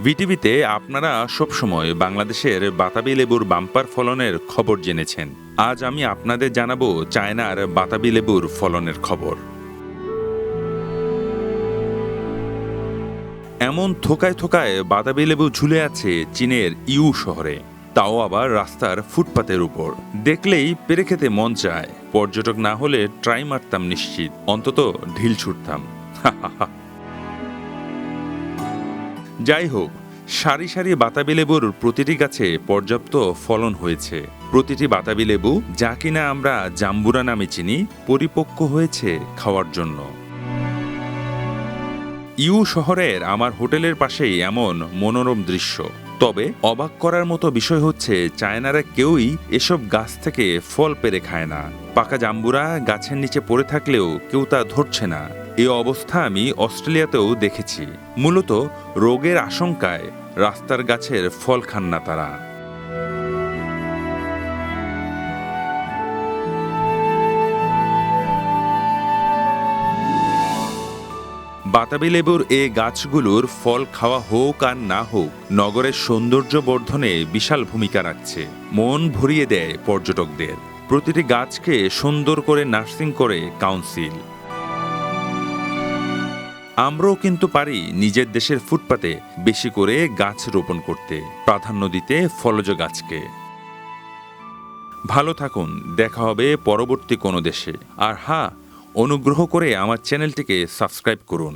ভিটিভিতে আপনারা সবসময় বাংলাদেশের বাতাবি লেবুর বাম্পার ফলনের খবর জেনেছেন। আজ আমি আপনাদের জানাবো চায়নার বাতাবি লেবুর ফলনের খবর। এমন থোকায় থোকায় বাতাবি লেবু ঝুলে আছে চীনের ইউ শহরে, তাও আবার রাস্তার ফুটপাতের উপর। দেখলেই পেরে খেতে মন চায়। পর্যটক না হলে ট্রাই মারতাম নিশ্চিত, অন্তত ঢিল ছুটতাম। যাই হোক, সারি সারি বাতাবি লেবুর প্রতিটি গাছে পর্যাপ্ত ফলন হয়েছে। প্রতিটি বাতাবি লেবু, যা কিনা আমরা জাম্বুরা নামে চিনি, পরিপক্ক হয়েছে খাওয়ার জন্য। ইউ শহরের আমার হোটেলের পাশেই এমন মনোরম দৃশ্য। তবে অবাক করার মতো বিষয় হচ্ছে, চায়নারা কেউই এসব গাছ থেকে ফল পেরে খায় না। পাকা জাম্বুরা গাছের নিচে পড়ে থাকলেও কেউ তা ধরছে না। এই অবস্থা আমি অস্ট্রেলিয়াতেও দেখেছি। মূলত রোগের আশঙ্কায় রাস্তার গাছের ফল খান না তারা। বাতাবি লেবুর এই গাছগুলোর ফল খাওয়া হোক আর না হোক, নগরের সৌন্দর্য বর্ধনে বিশাল ভূমিকা রাখছে। মন ভরিয়ে দেয় পর্যটকদের। প্রতিটি গাছকে সুন্দর করে নার্সিং করে কাউন্সিল। আমরাও কিন্তু পারি নিজের দেশের ফুটপাতে বেশি করে গাছ রোপণ করতে, প্রাধান্য দিতে ফলজ গাছকে। ভালো থাকুন, দেখা হবে পরবর্তী কোনো দেশে। আর হ্যাঁ, অনুগ্রহ করে আমার চ্যানেলটিকে সাবস্ক্রাইব করুন।